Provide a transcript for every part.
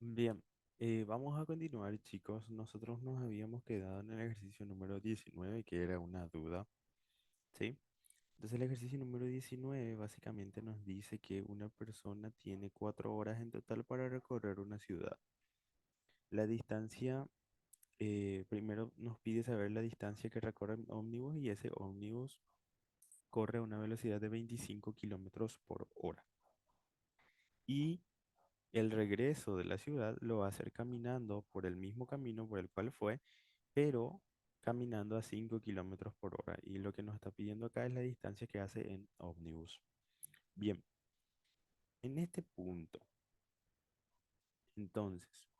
Bien, vamos a continuar, chicos. Nosotros nos habíamos quedado en el ejercicio número 19, que era una duda, ¿sí? Entonces, el ejercicio número 19 básicamente nos dice que una persona tiene 4 horas en total para recorrer una ciudad. La distancia, primero nos pide saber la distancia que recorre el ómnibus y ese ómnibus corre a una velocidad de 25 kilómetros por hora. Y el regreso de la ciudad lo va a hacer caminando por el mismo camino por el cual fue, pero caminando a 5 kilómetros por hora. Y lo que nos está pidiendo acá es la distancia que hace en ómnibus. Bien, en este punto, entonces,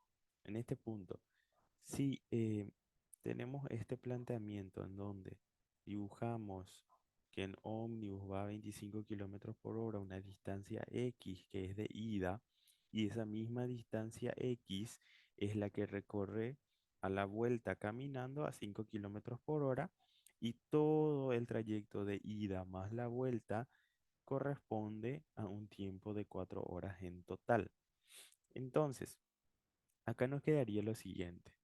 en este punto, si tenemos este planteamiento en donde dibujamos que en ómnibus va a 25 kilómetros por hora, una distancia X que es de ida, y esa misma distancia X es la que recorre a la vuelta caminando a 5 kilómetros por hora, y todo el trayecto de ida más la vuelta corresponde a un tiempo de 4 horas en total. Entonces, acá nos quedaría lo siguiente.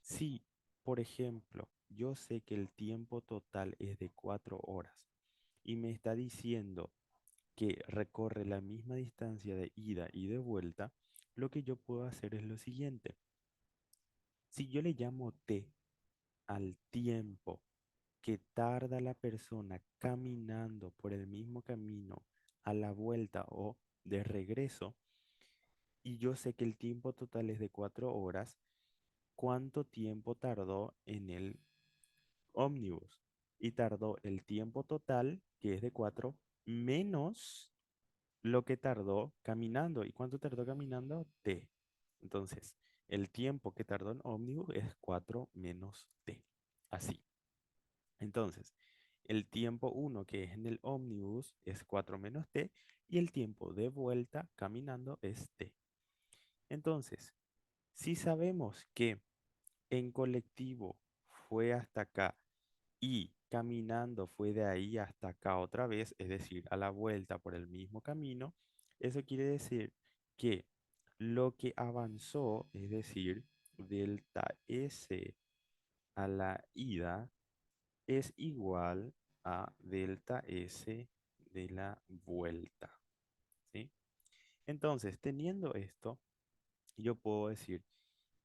Si, por ejemplo, yo sé que el tiempo total es de 4 horas y me está diciendo que recorre la misma distancia de ida y de vuelta, lo que yo puedo hacer es lo siguiente. Si yo le llamo t al tiempo que tarda la persona caminando por el mismo camino a la vuelta o de regreso, y yo sé que el tiempo total es de 4 horas, ¿cuánto tiempo tardó en el ómnibus? Y tardó el tiempo total, que es de 4, menos lo que tardó caminando. ¿Y cuánto tardó caminando? T. Entonces, el tiempo que tardó en ómnibus es 4 menos T. Así. Entonces, el tiempo uno que es en el ómnibus es 4 menos T y el tiempo de vuelta caminando es T. Entonces, si sabemos que en colectivo fue hasta acá y caminando fue de ahí hasta acá otra vez, es decir, a la vuelta por el mismo camino, eso quiere decir que lo que avanzó, es decir, delta S a la ida, es igual a delta S de la vuelta, ¿sí? Entonces, teniendo esto, yo puedo decir,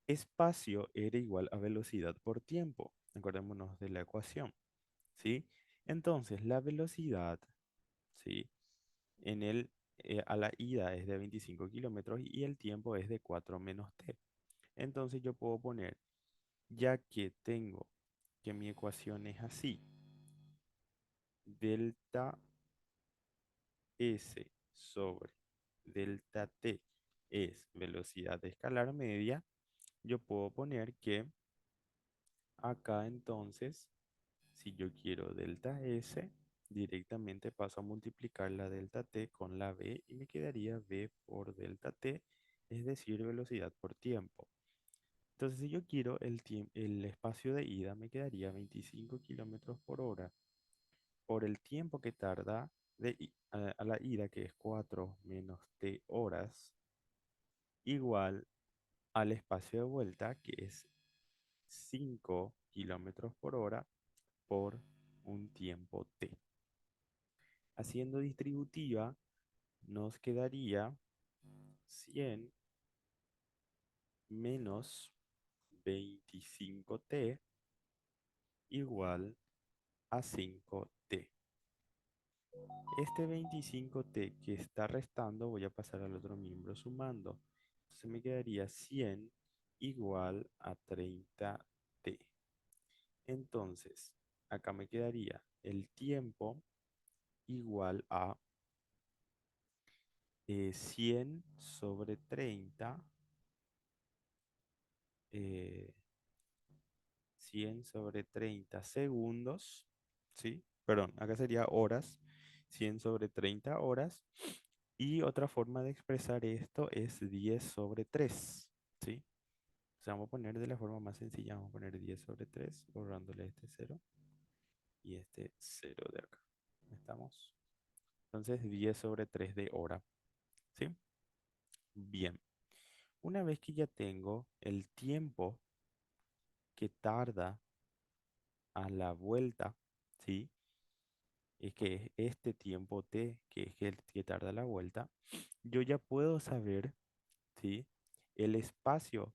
espacio era igual a velocidad por tiempo. Acordémonos de la ecuación, ¿sí? Entonces, la velocidad, ¿sí? A la ida es de 25 kilómetros y el tiempo es de 4 menos t. Entonces, yo puedo poner, ya que tengo que mi ecuación es así, delta S sobre delta t es velocidad escalar media, yo puedo poner que acá entonces, si yo quiero delta S, directamente paso a multiplicar la delta t con la v y me quedaría v por delta t, es decir, velocidad por tiempo. Entonces, si yo quiero el espacio de ida, me quedaría 25 kilómetros por hora por el tiempo que tarda a la ida, que es 4 menos t horas, igual al espacio de vuelta, que es 5 kilómetros por hora por un tiempo t. Haciendo distributiva, nos quedaría 100 menos 25t igual a 5t. Este 25t que está restando, voy a pasar al otro miembro sumando. Entonces me quedaría 100 igual a 30t. Entonces, acá me quedaría el tiempo igual a 100 sobre 30, eh, 100 sobre 30 segundos, ¿sí? Perdón, acá sería horas, 100 sobre 30 horas. Y otra forma de expresar esto es 10 sobre 3, ¿sí? O sea, vamos a poner de la forma más sencilla, vamos a poner 10 sobre 3, borrándole este cero y este cero de acá. ¿Estamos? Entonces, 10 sobre 3 de hora, ¿sí? Bien. Una vez que ya tengo el tiempo que tarda a la vuelta, ¿sí? Es que es este tiempo t, que es el que tarda la vuelta, yo ya puedo saber, ¿sí? El espacio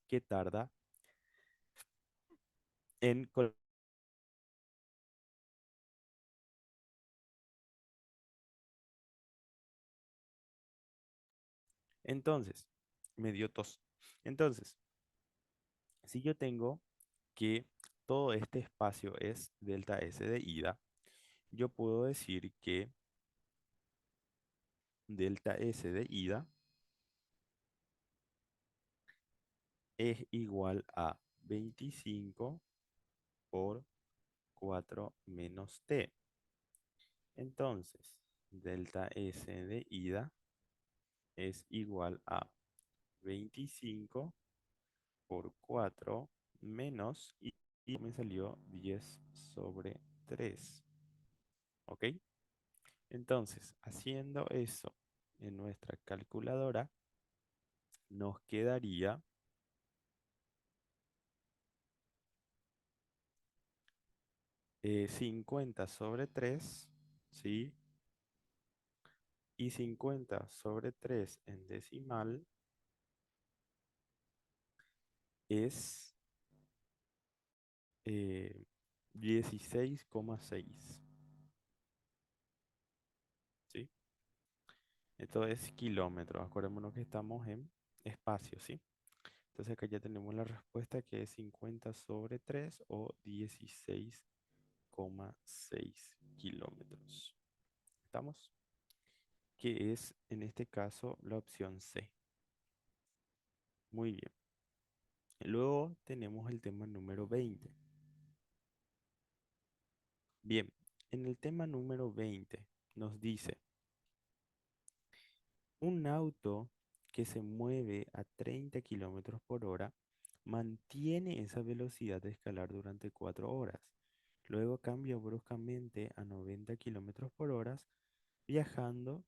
que tarda en... Entonces, me dio tos. Entonces, si yo tengo que todo este espacio es delta S de ida, yo puedo decir que delta S de ida es igual a 25 por 4 menos t. Entonces, delta S de ida es igual a 25 por 4 menos y me salió 10 sobre 3. ¿Ok? Entonces, haciendo eso en nuestra calculadora, nos quedaría 50 sobre 3, ¿sí? Y 50 sobre 3 en decimal es 16,6, ¿sí? Esto es kilómetros. Acordémonos que estamos en espacio, ¿sí? Entonces acá ya tenemos la respuesta que es 50 sobre 3 o 16,6 kilómetros. ¿Estamos? Que es en este caso la opción C. Muy bien. Luego tenemos el tema número 20. Bien, en el tema número 20 nos dice, un auto que se mueve a 30 kilómetros por hora mantiene esa velocidad de escalar durante 4 horas. Luego cambia bruscamente a 90 kilómetros por hora, viajando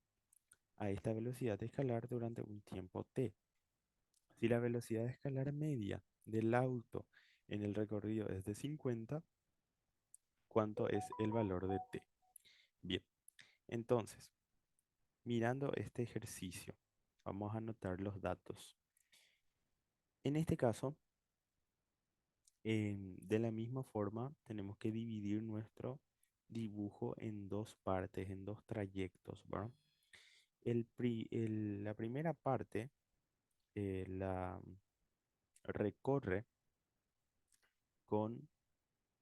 a esta velocidad de escalar durante un tiempo t. Si la velocidad de escalar media del auto en el recorrido es de 50, ¿cuánto es el valor de t? Bien, entonces, mirando este ejercicio, vamos a anotar los datos. En este caso, de la misma forma, tenemos que dividir nuestro dibujo en dos partes, en dos trayectos, ¿verdad? La primera parte la recorre con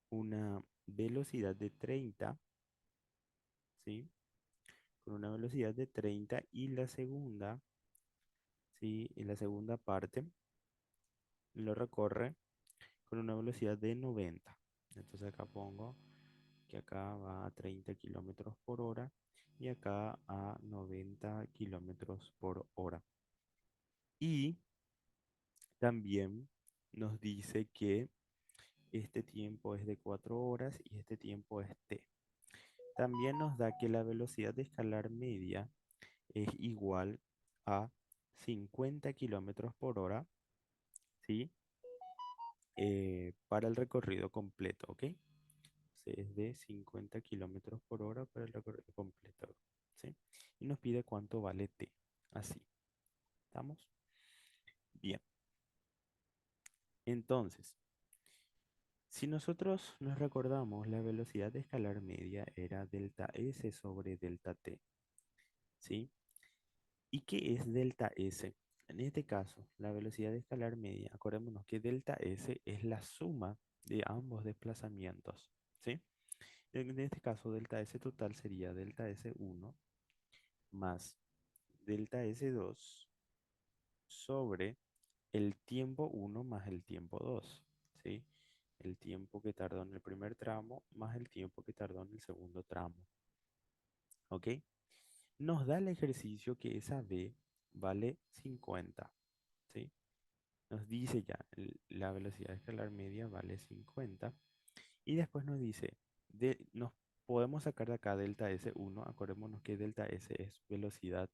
una velocidad de 30, ¿sí? Con una velocidad de 30 y la segunda, ¿sí? Y la segunda parte lo recorre con una velocidad de 90. Entonces acá pongo que acá va a 30 kilómetros por hora y acá a 90 kilómetros por hora. Y también nos dice que este tiempo es de 4 horas y este tiempo es t. También nos da que la velocidad de escalar media es igual a 50 kilómetros por hora, ¿sí? Para el recorrido completo, ¿ok? Es de 50 kilómetros por hora para el recorrido completo, ¿sí? Y nos pide cuánto vale t. Así, ¿estamos? Bien. Entonces, si nosotros nos recordamos, la velocidad de escalar media era delta S sobre delta t, ¿sí? ¿Y qué es delta S? En este caso, la velocidad de escalar media, acordémonos que delta S es la suma de ambos desplazamientos, ¿sí? En este caso, delta S total sería delta S1 más delta S2 sobre el tiempo 1 más el tiempo 2, ¿sí? El tiempo que tardó en el primer tramo más el tiempo que tardó en el segundo tramo, ¿ok? Nos da el ejercicio que esa B vale 50, ¿sí? Nos dice ya, la velocidad escalar media vale 50 y después nos dice, nos podemos sacar de acá delta S1, acordémonos que delta S es velocidad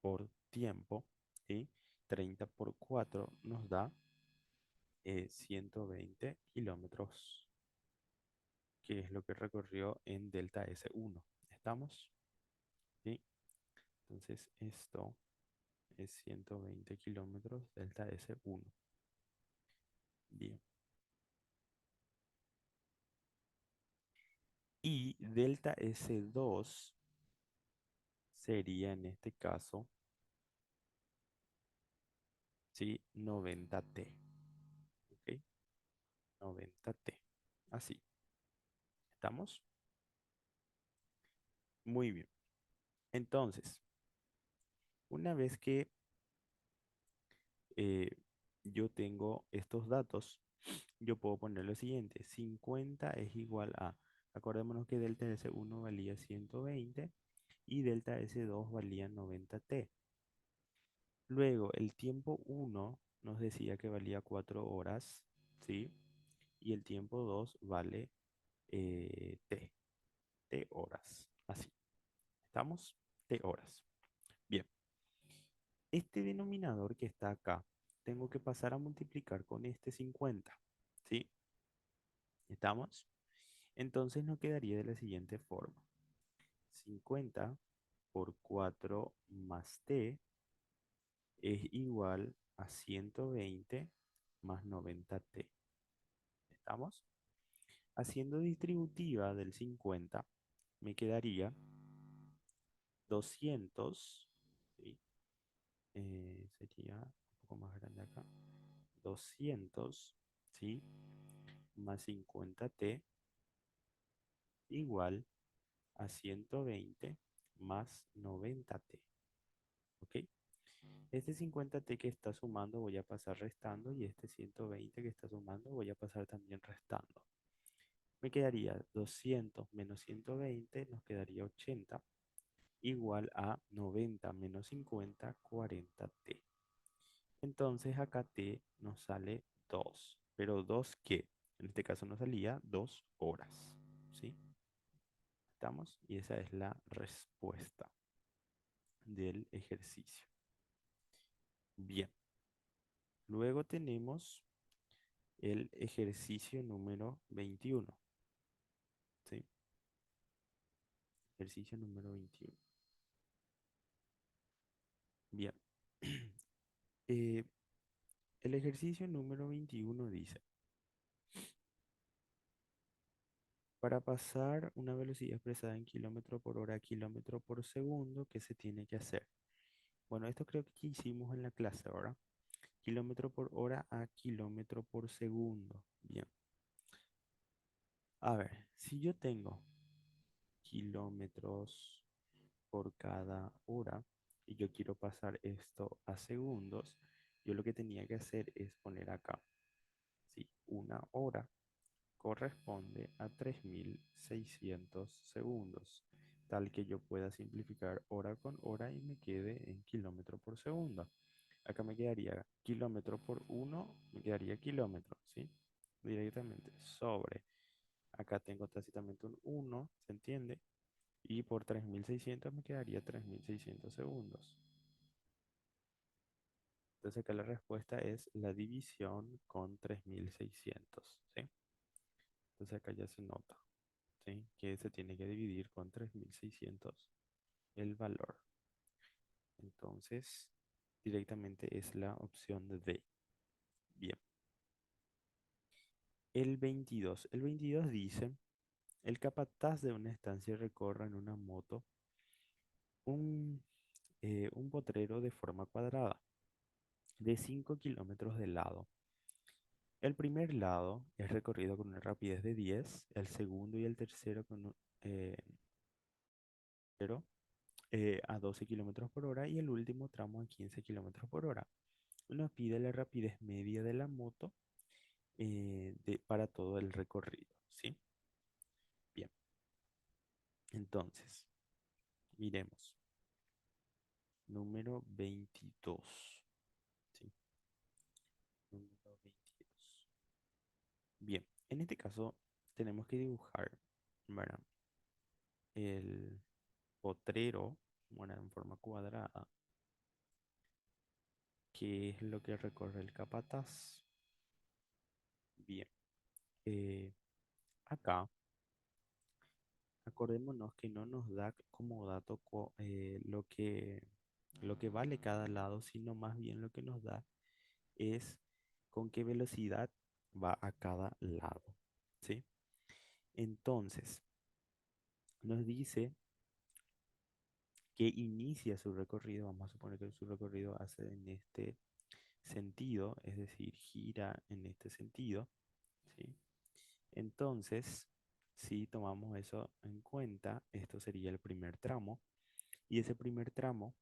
por tiempo, ¿sí? 30 por 4 nos da 120 kilómetros, que es lo que recorrió en delta S1. ¿Estamos? ¿Sí? Entonces esto es 120 kilómetros delta S1. Bien. Y delta S2 sería en este caso, ¿sí? 90T. ¿Ok? 90T. Así. ¿Estamos? Muy bien. Entonces, una vez que eh, yo tengo estos datos, yo puedo poner lo siguiente. 50 es igual a, acordémonos que delta S1 valía 120 y delta S2 valía 90T. Luego, el tiempo 1 nos decía que valía 4 horas, ¿sí? Y el tiempo 2 vale T, T horas. Así. ¿Estamos? T horas. Bien. Este denominador que está acá, tengo que pasar a multiplicar con este 50, ¿sí? ¿Estamos? Entonces nos quedaría de la siguiente forma. 50 por 4 más t es igual a 120 más 90t. ¿Estamos? Haciendo distributiva del 50, me quedaría 200, ¿sí? Sería un poco más grande acá. 200, ¿sí? Más 50t igual a 120 más 90t. ¿Ok? Este 50t que está sumando voy a pasar restando y este 120 que está sumando voy a pasar también restando. Me quedaría 200 menos 120, nos quedaría 80 igual a 90 menos 50, 40t. Entonces acá t nos sale 2. ¿Pero 2 qué? En este caso nos salía 2 horas. ¿Sí? ¿Estamos? Y esa es la respuesta del ejercicio. Bien. Luego tenemos el ejercicio número 21. ¿Sí? Ejercicio número 21. Bien. Eh, el ejercicio número 21 dice, para pasar una velocidad expresada en kilómetro por hora a kilómetro por segundo, ¿qué se tiene que hacer? Bueno, esto creo que ya hicimos en la clase, ¿verdad? Kilómetro por hora a kilómetro por segundo. Bien. A ver, si yo tengo kilómetros por cada hora y yo quiero pasar esto a segundos, yo lo que tenía que hacer es poner acá, ¿sí? Una hora corresponde a 3600 segundos, tal que yo pueda simplificar hora con hora y me quede en kilómetro por segundo. Acá me quedaría kilómetro por uno, me quedaría kilómetro, ¿sí? Directamente sobre. Acá tengo tácitamente un uno, ¿se entiende? Y por 3600 me quedaría 3600 segundos. Entonces acá la respuesta es la división con 3600, ¿sí? Entonces acá ya se nota, ¿sí? Que se tiene que dividir con 3600 el valor. Entonces, directamente es la opción de D. Bien. El 22 dice, el capataz de una estancia recorre en una moto un, un potrero de forma cuadrada de 5 kilómetros de lado. El primer lado es recorrido con una rapidez de 10, el segundo y el tercero eh, pero, a 12 kilómetros por hora y el último tramo a 15 kilómetros por hora. Nos pide la rapidez media de la moto para todo el recorrido, ¿sí? Bien, entonces, miremos. Número 22. ¿Sí? Número 22. Bien, en este caso tenemos que dibujar, ¿verdad? El potrero, ¿verdad? En forma cuadrada, ¿qué es lo que recorre el capataz? Bien, eh, acá acordémonos que no nos da como dato lo que vale cada lado, sino más bien lo que nos da es con qué velocidad va a cada lado, ¿sí? Entonces, nos dice que inicia su recorrido, vamos a suponer que su recorrido hace en este sentido, es decir, gira en este sentido, ¿sí? Entonces, si tomamos eso en cuenta, esto sería el primer tramo, y ese primer tramo,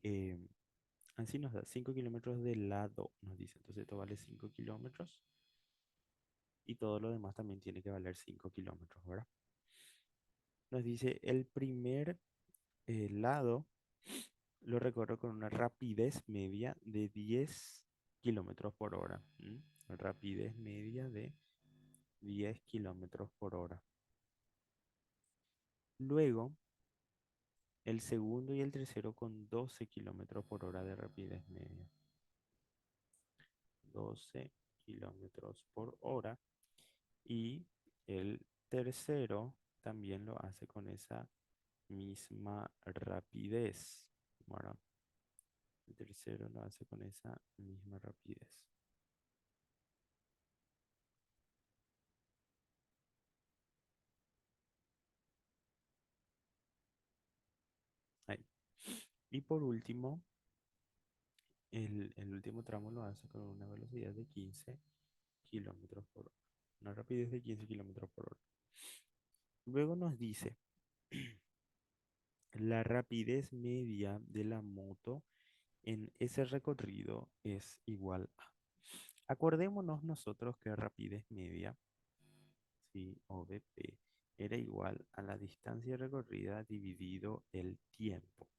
eh, así nos da 5 kilómetros de lado, nos dice, entonces esto vale 5 kilómetros, y todo lo demás también tiene que valer 5 kilómetros, ¿verdad? Nos dice el primer lado lo recorro con una rapidez media de 10 kilómetros por hora. ¿M? Rapidez media de 10 kilómetros por hora. Luego, el segundo y el tercero con 12 kilómetros por hora de rapidez media. 12 kilómetros por hora. Y el tercero también lo hace con esa misma rapidez. Bueno, el tercero lo hace con esa misma rapidez. Ahí. Y por último, el último tramo lo hace con una velocidad de 15 kilómetros por hora. Una rapidez de 15 kilómetros por hora. Luego nos dice, la rapidez media de la moto en ese recorrido es igual a. Acordémonos nosotros que rapidez media, ¿sí? O VP, era igual a la distancia recorrida dividido el tiempo.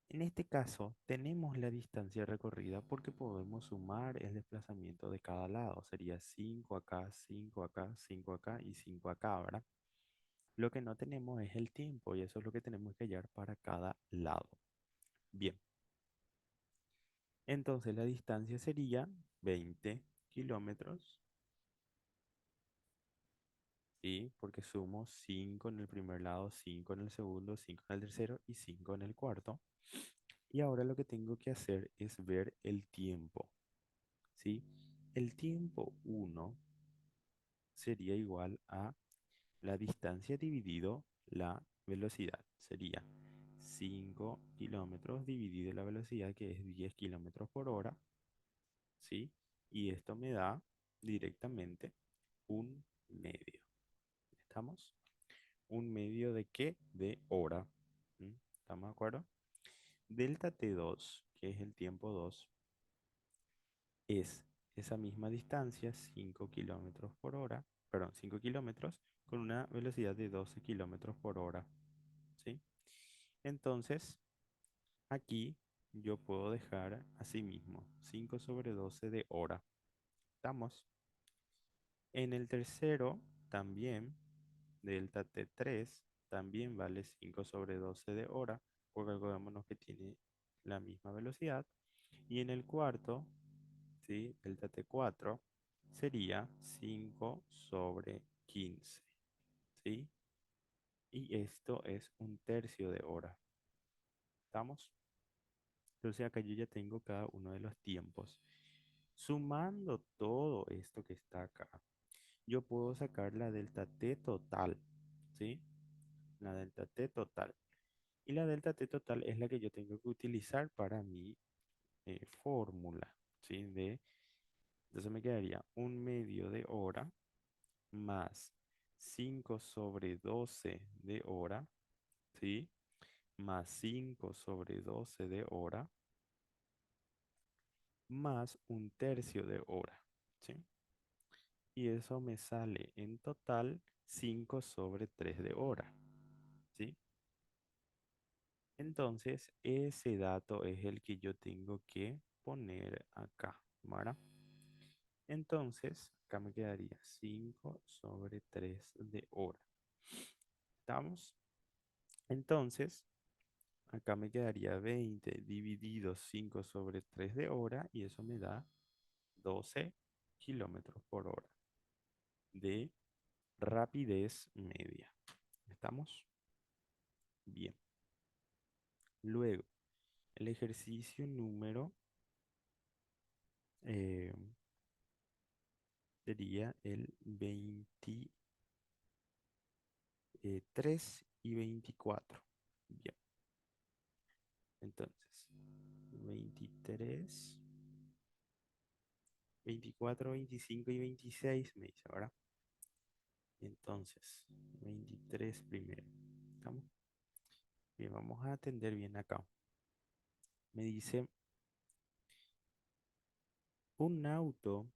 En este caso, tenemos la distancia recorrida porque podemos sumar el desplazamiento de cada lado. Sería 5 acá, 5 acá, 5 acá y 5 acá, ¿verdad? Lo que no tenemos es el tiempo y eso es lo que tenemos que hallar para cada lado. Bien, entonces la distancia sería 20 kilómetros, ¿sí? Porque sumo 5 en el primer lado, 5 en el segundo, 5 en el tercero y 5 en el cuarto. Y ahora lo que tengo que hacer es ver el tiempo. ¿Sí? El tiempo uno sería igual a la distancia dividido la velocidad. Sería 5 kilómetros dividido la velocidad que es 10 kilómetros por hora. ¿Sí? Y esto me da directamente un medio. ¿Estamos? ¿Un medio de qué? De hora. ¿Mm? ¿Estamos de acuerdo? Delta T2, que es el tiempo 2, es esa misma distancia, 5 kilómetros por hora, perdón, 5 kilómetros con una velocidad de 12 kilómetros por hora, ¿sí? Entonces, aquí yo puedo dejar así mismo 5 sobre 12 de hora. ¿Estamos? En el tercero, también, delta T3, también vale 5 sobre 12 de hora, porque acordémonos que tiene la misma velocidad. Y en el cuarto, ¿sí? Delta T4 sería 5 sobre 15, ¿sí? Y esto es un tercio de hora. ¿Estamos? Entonces acá yo ya tengo cada uno de los tiempos. Sumando todo esto que está acá, yo puedo sacar la delta T total, ¿sí? La delta T total. Y la delta T total es la que yo tengo que utilizar para mi fórmula, ¿sí? Entonces me quedaría un medio de hora más 5 sobre 12 de hora, ¿sí? Más 5 sobre 12 de hora, más un tercio de hora, ¿sí? Y eso me sale en total 5 sobre 3 de hora, ¿sí? Entonces, ese dato es el que yo tengo que poner acá, ¿verdad? Entonces, acá me quedaría 5 sobre 3 de hora. ¿Estamos? Entonces, Acá me quedaría 20 dividido 5 sobre 3 de hora y eso me da 12 kilómetros por hora de rapidez media. ¿Estamos? Bien. Luego, el ejercicio número eh, sería el 23 y 24. Bien. Entonces, 23, 24, 25 y 26 me dice, ¿verdad? Entonces, 23 primero. ¿Estamos? Bien, vamos a atender bien acá. Me dice, un auto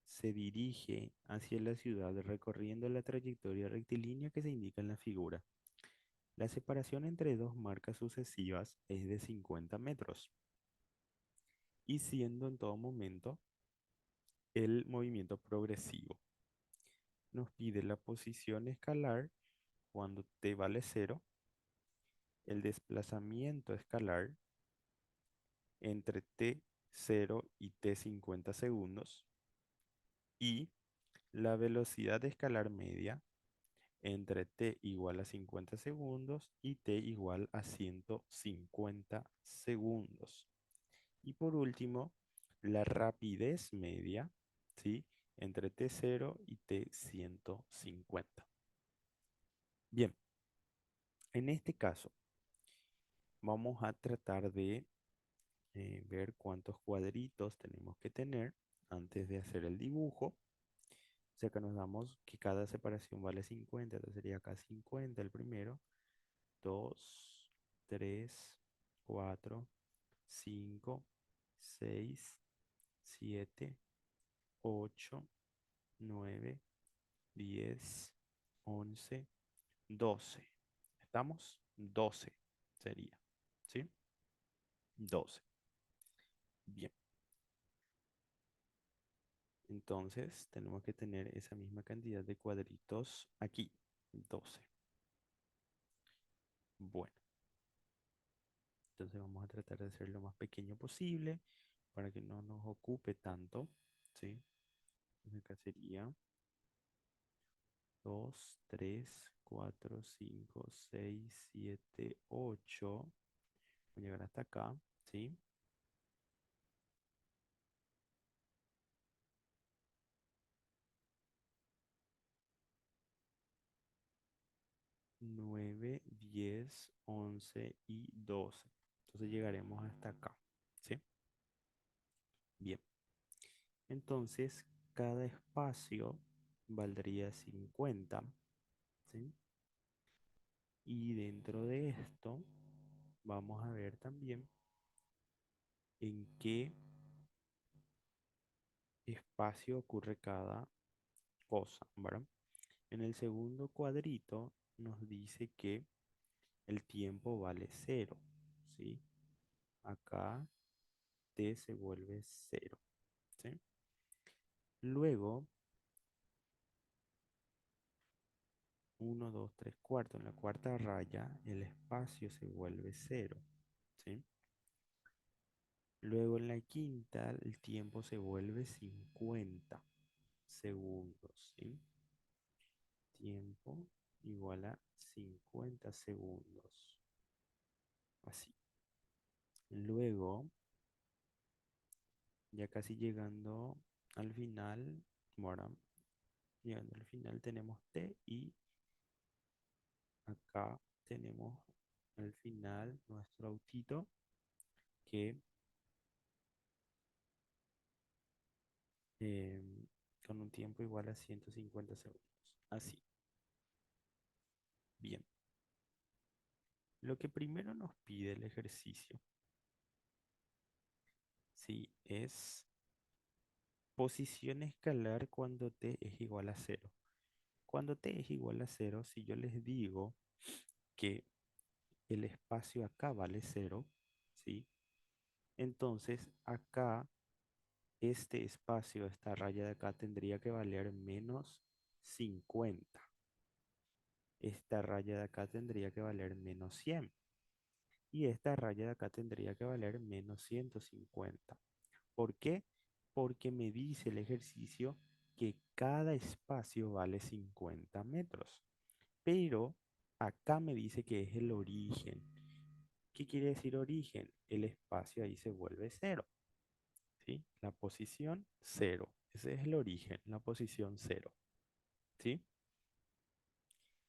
se dirige hacia la ciudad recorriendo la trayectoria rectilínea que se indica en la figura. La separación entre dos marcas sucesivas es de 50 metros y siendo en todo momento el movimiento progresivo. Nos pide la posición escalar cuando t vale cero, el desplazamiento escalar entre t0 y t50 segundos y la velocidad escalar media entre t igual a 50 segundos y t igual a 150 segundos. Y por último, la rapidez media, ¿sí? Entre t0 y t150. Bien, en este caso vamos a tratar de ver cuántos cuadritos tenemos que tener antes de hacer el dibujo. O sea que nos damos que cada separación vale 50, entonces sería acá 50 el primero, 2, 3, 4, 5, 6, 7, 8, 9, 10, 11, 12. ¿Estamos? 12 sería, ¿sí? 12. Bien. Entonces tenemos que tener esa misma cantidad de cuadritos aquí, 12. Bueno, entonces vamos a tratar de hacer lo más pequeño posible para que no nos ocupe tanto, ¿sí? Entonces acá sería 2, 3, 4, 5, 6, 7, 8. Voy a llegar hasta acá, ¿sí? 9, 10, 11 y 12. Entonces llegaremos hasta acá, ¿sí? Bien. Entonces, cada espacio valdría 50, ¿sí? Y dentro de esto, vamos a ver también en qué espacio ocurre cada cosa, ¿verdad? En el segundo cuadrito nos dice que el tiempo vale cero, ¿sí? Acá t se vuelve cero, ¿sí? Luego, uno, 2, 3 cuartos. En la cuarta raya, el espacio se vuelve cero, ¿sí? Luego en la quinta, el tiempo se vuelve 50 segundos, ¿sí? Tiempo igual a 50 segundos. Así. Luego, ya casi llegando al final, bueno, llegando al final tenemos t y acá tenemos al final nuestro autito que con un tiempo igual a 150 segundos. Así. Bien. Lo que primero nos pide el ejercicio, ¿sí? Es posición escalar cuando t es igual a cero. Cuando t es igual a cero, si yo les digo que el espacio acá vale cero, ¿sí? Entonces acá, este espacio, esta raya de acá tendría que valer menos 50. Esta raya de acá tendría que valer menos 100. Y esta raya de acá tendría que valer menos 150. ¿Por qué? Porque me dice el ejercicio que cada espacio vale 50 metros. Pero acá me dice que es el origen. ¿Qué quiere decir origen? El espacio ahí se vuelve cero, ¿sí? La posición cero. Ese es el origen, la posición cero, ¿sí?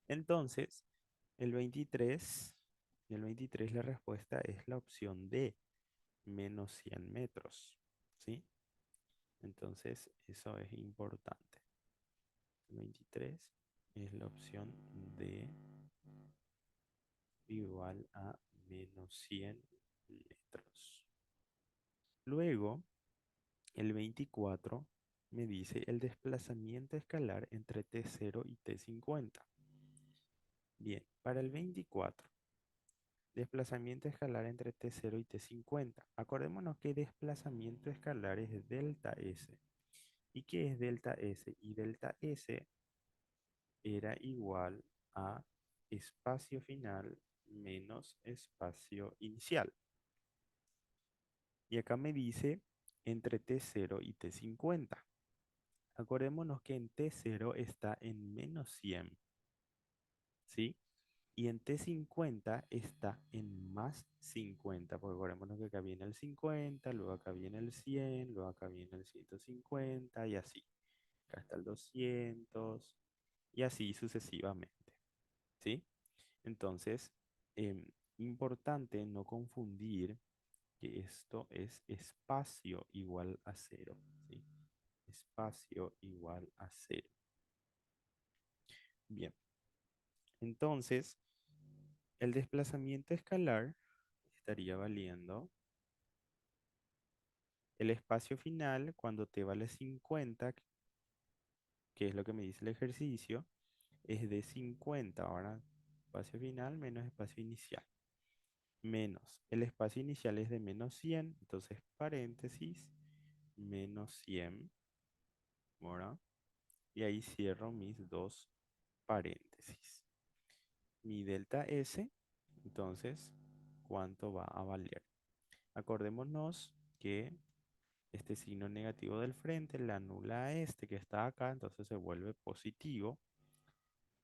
Entonces, el 23, el 23 la respuesta es la opción D, menos 100 metros, ¿sí? Entonces, eso es importante. El 23 es la opción D igual a menos 100 metros. Luego, el 24 me dice el desplazamiento escalar entre T0 y T50. Bien, para el 24, desplazamiento escalar entre T0 y T50. Acordémonos que desplazamiento escalar es delta S. ¿Y qué es delta S? Y delta S era igual a espacio final menos espacio inicial. Y acá me dice entre T0 y T50. Acordémonos que en T0 está en menos 100, ¿sí? Y en T50 está en más 50, porque acordémonos que acá viene el 50, luego acá viene el 100, luego acá viene el 150 y así. Acá está el 200 y así sucesivamente, ¿sí? Entonces, importante no confundir que esto es espacio igual a cero, ¿sí? Espacio igual a cero. Bien, entonces el desplazamiento escalar estaría valiendo el espacio final cuando t vale 50, que es lo que me dice el ejercicio, es de 50. Ahora, espacio final menos espacio inicial. Menos, el espacio inicial es de menos 100, entonces paréntesis, menos 100, ¿verdad? Y ahí cierro mis dos paréntesis. Mi delta S, entonces, ¿cuánto va a valer? Acordémonos que este signo negativo del frente le anula a este que está acá, entonces se vuelve positivo.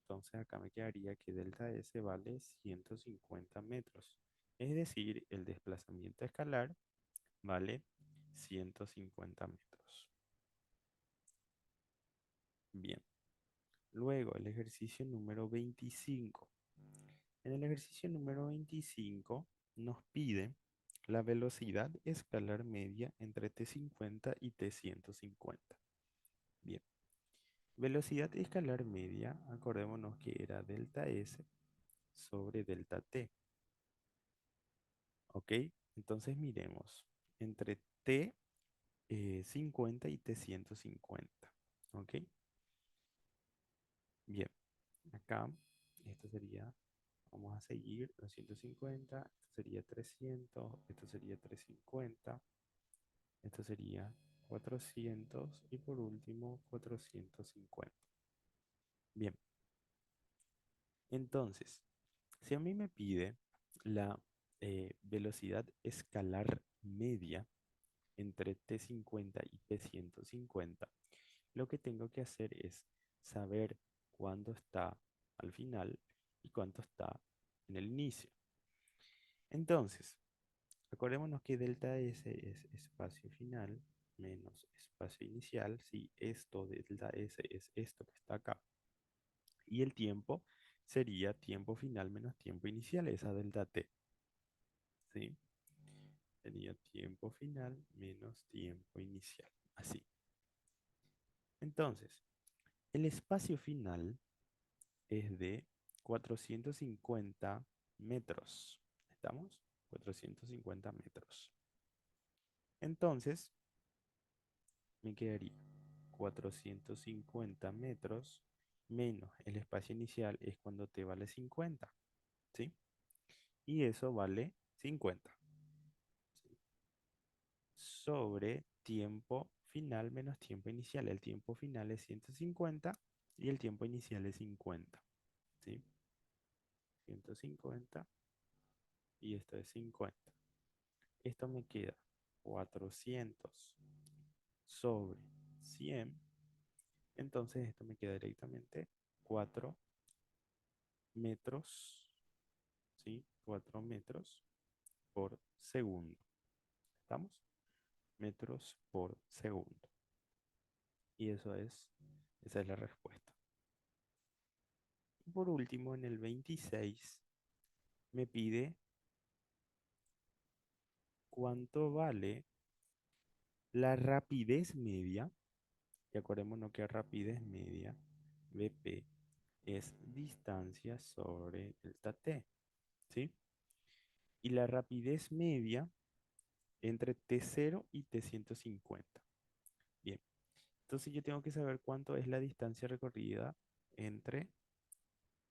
Entonces acá me quedaría que delta S vale 150 metros. Es decir, el desplazamiento escalar vale 150 metros. Bien. Luego, el ejercicio número 25. En el ejercicio número 25 nos pide la velocidad escalar media entre T50 y T150. Bien, velocidad escalar media, acordémonos que era delta S sobre delta T. ¿Ok? Entonces miremos entre T50 y T150. ¿Ok? Bien, acá esto sería, vamos a seguir, 250, esto sería 300, esto sería 350, esto sería 400 y por último 450. Bien, entonces, si a mí me pide la velocidad escalar media entre T50 y T150, lo que tengo que hacer es saber cuándo está al final y cuánto está en el inicio. Entonces, acordémonos que delta S es espacio final menos espacio inicial, si esto de delta S es esto que está acá. Y el tiempo sería tiempo final menos tiempo inicial, esa delta T. ¿Sí? Sería tiempo final menos tiempo inicial. Así. Entonces, el espacio final es de 450 metros. ¿Estamos? 450 metros. Entonces, me quedaría 450 metros menos el espacio inicial es cuando t vale 50. ¿Sí? Y eso vale 50. ¿Sí? Sobre tiempo final menos tiempo inicial. El tiempo final es 150 y el tiempo inicial es 50. ¿Sí? 150 y esto es 50. Esto me queda 400 sobre 100. Entonces esto me queda directamente 4 metros, ¿sí? 4 metros por segundo. ¿Estamos? Metros por segundo. Y esa es la respuesta. Y por último, en el 26 me pide cuánto vale la rapidez media. Y acordémonos que rapidez media, VP, es distancia sobre delta T, ¿sí? Y la rapidez media entre T0 y T150. Bien, entonces yo tengo que saber cuánto es la distancia recorrida entre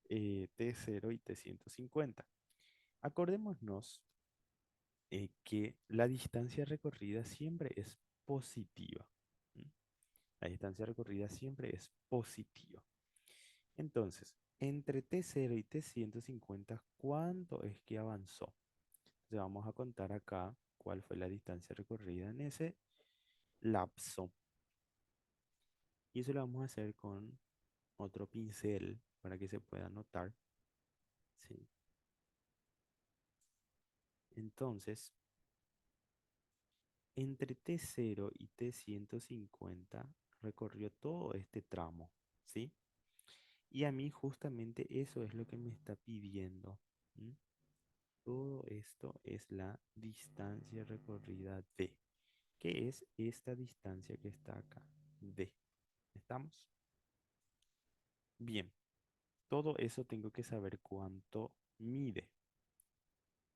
T0 y T150. Acordémonos que la distancia recorrida siempre es positiva. ¿M? La distancia recorrida siempre es positiva. Entonces, entre T0 y T150, ¿cuánto es que avanzó? Entonces vamos a contar acá cuál fue la distancia recorrida en ese lapso. Y eso lo vamos a hacer con otro pincel para que se pueda notar. ¿Sí? Entonces, entre T0 y T150 recorrió todo este tramo. ¿Sí? Y a mí justamente eso es lo que me está pidiendo. ¿M? Todo esto es la distancia recorrida D, que es esta distancia que está acá, D. ¿Estamos? Bien, todo eso tengo que saber cuánto mide.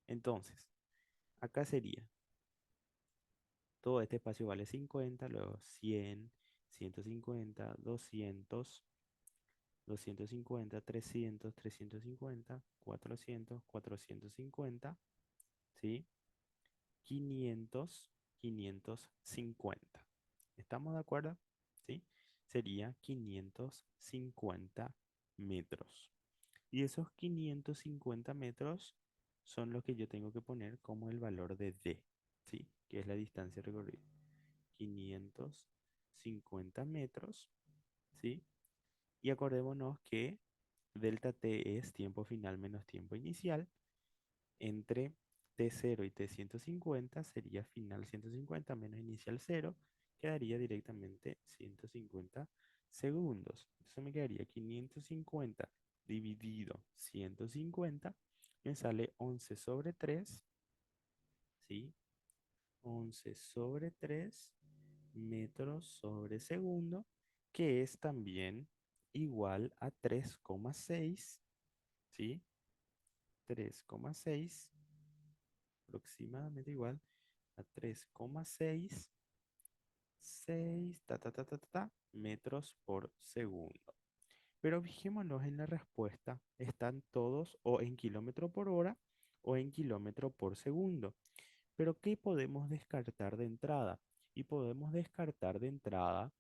Entonces, acá sería, todo este espacio vale 50, luego 100, 150, 200, 250, 300, 350, 400, 450, ¿sí? 500, 550. ¿Estamos de acuerdo? ¿Sí? Sería 550 metros. Y esos 550 metros son los que yo tengo que poner como el valor de D, ¿sí? Que es la distancia recorrida. 550 metros, ¿sí? Y acordémonos que delta T es tiempo final menos tiempo inicial. Entre T0 y T150 sería final 150 menos inicial 0, quedaría directamente 150 segundos. Entonces me quedaría 550 dividido 150, me sale 11 sobre 3, ¿sí? 11 sobre 3 metros sobre segundo, que es también igual a 3,6, ¿sí? 3,6 aproximadamente igual a 3,66 metros por segundo. Pero fijémonos en la respuesta, están todos o en kilómetro por hora o en kilómetro por segundo. Pero ¿qué podemos descartar de entrada? Y podemos descartar de entrada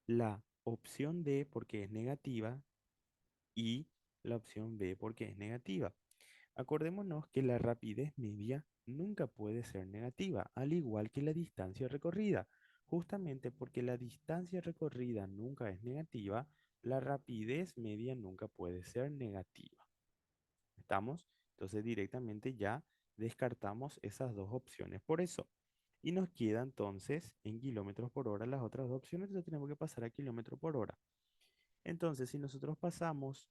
la opción D porque es negativa y la opción B porque es negativa. Acordémonos que la rapidez media nunca puede ser negativa, al igual que la distancia recorrida. Justamente porque la distancia recorrida nunca es negativa, la rapidez media nunca puede ser negativa. ¿Estamos? Entonces directamente ya descartamos esas dos opciones por eso. Y nos queda entonces en kilómetros por hora las otras dos opciones, entonces tenemos que pasar a kilómetro por hora. Entonces, si nosotros pasamos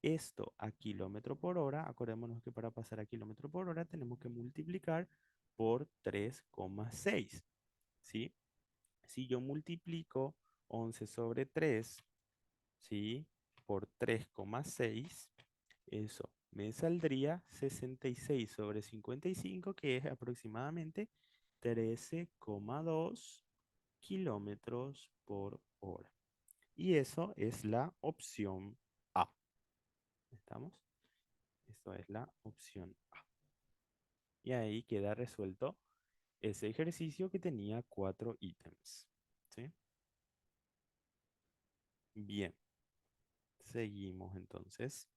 esto a kilómetro por hora, acordémonos que para pasar a kilómetro por hora tenemos que multiplicar por 3,6, ¿sí? Si yo multiplico 11 sobre 3, ¿sí? Por 3,6, eso me saldría 66 sobre 55, que es aproximadamente 13,2 kilómetros por hora. Y eso es la opción A. ¿Estamos? Esto es la opción A. Y ahí queda resuelto ese ejercicio que tenía 4 ítems. ¿Sí? Bien, seguimos entonces.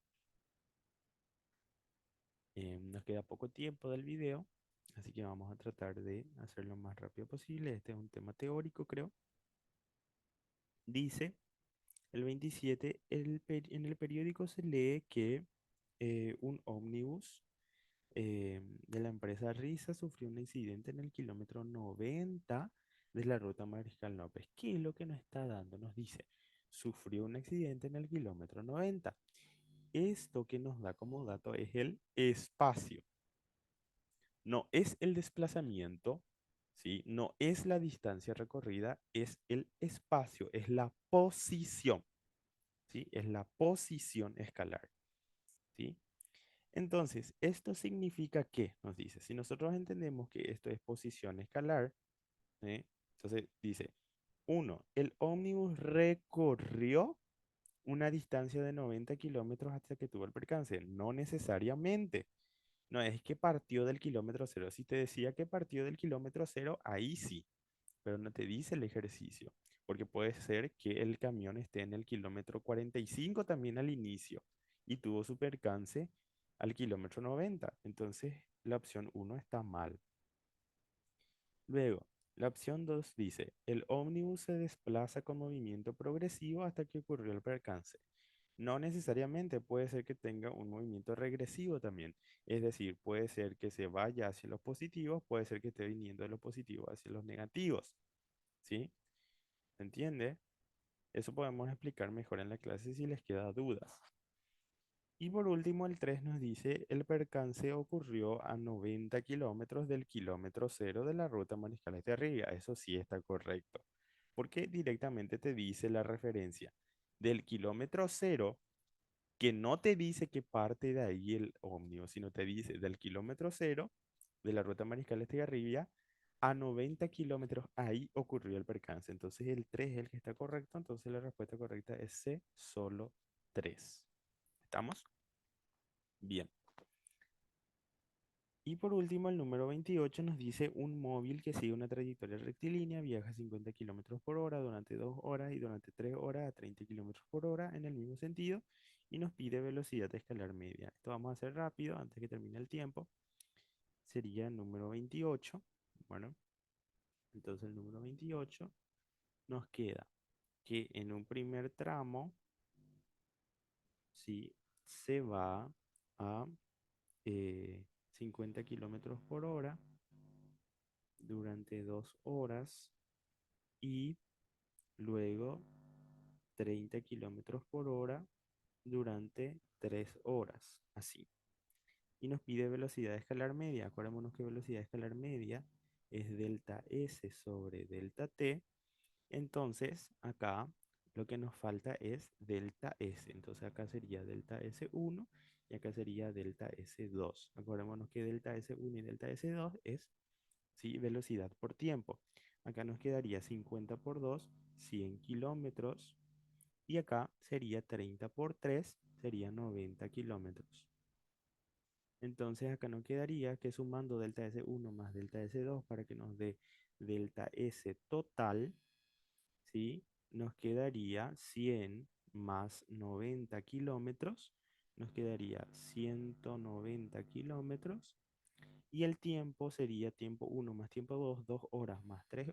Nos queda poco tiempo del video, así que vamos a tratar de hacerlo lo más rápido posible. Este es un tema teórico, creo. Dice el 27, en el periódico se lee que un ómnibus de la empresa Risa sufrió un accidente en el kilómetro 90 de la ruta Mariscal López. ¿Qué es lo que nos está dando? Nos dice, sufrió un accidente en el kilómetro 90. Esto que nos da como dato es el espacio. No es el desplazamiento, ¿sí? No es la distancia recorrida, es el espacio, es la posición, ¿sí? Es la posición escalar, ¿sí? Entonces, esto significa que, nos dice, si nosotros entendemos que esto es posición escalar, ¿eh? Entonces dice, uno, el ómnibus recorrió una distancia de 90 kilómetros hasta que tuvo el percance. No necesariamente. No es que partió del kilómetro cero. Si te decía que partió del kilómetro cero, ahí sí, pero no te dice el ejercicio, porque puede ser que el camión esté en el kilómetro 45 también al inicio y tuvo su percance al kilómetro 90. Entonces, la opción uno está mal. Luego, la opción 2 dice, el ómnibus se desplaza con movimiento progresivo hasta que ocurrió el percance. No necesariamente puede ser que tenga un movimiento regresivo también. Es decir, puede ser que se vaya hacia los positivos, puede ser que esté viniendo de los positivos hacia los negativos. ¿Sí? ¿Se entiende? Eso podemos explicar mejor en la clase si les queda dudas. Y por último, el 3 nos dice, el percance ocurrió a 90 kilómetros del kilómetro cero de la ruta Mariscal de Arriba. Eso sí está correcto, porque directamente te dice la referencia del kilómetro cero, que no te dice que parte de ahí el ómnibus, sino te dice del kilómetro cero de la ruta Mariscal Estigarribia a 90 kilómetros, ahí ocurrió el percance. Entonces el 3 es el que está correcto, entonces la respuesta correcta es C, solo 3. ¿Estamos? Bien. Y por último, el número 28 nos dice un móvil que sigue una trayectoria rectilínea, viaja a 50 kilómetros por hora durante 2 horas y durante 3 horas a 30 kilómetros por hora en el mismo sentido y nos pide velocidad escalar media. Esto vamos a hacer rápido antes que termine el tiempo. Sería el número 28. Bueno, entonces el número 28 nos queda que en un primer tramo, sí, se va a 50 kilómetros por hora durante 2 horas y luego 30 kilómetros por hora durante 3 horas, así. Y nos pide velocidad escalar media. Acordémonos que velocidad escalar media es delta S sobre delta T. Entonces, acá lo que nos falta es delta S. Entonces, acá sería delta S1 y acá sería delta S2. Acordémonos que delta S1 y delta S2 es, ¿sí?, velocidad por tiempo. Acá nos quedaría 50 por 2, 100 kilómetros. Y acá sería 30 por 3, sería 90 kilómetros. Entonces acá nos quedaría que sumando delta S1 más delta S2 para que nos dé delta S total, ¿sí? Nos quedaría 100 más 90 kilómetros, nos quedaría 190 kilómetros. Y el tiempo sería tiempo 1 más tiempo 2, 2 horas más 3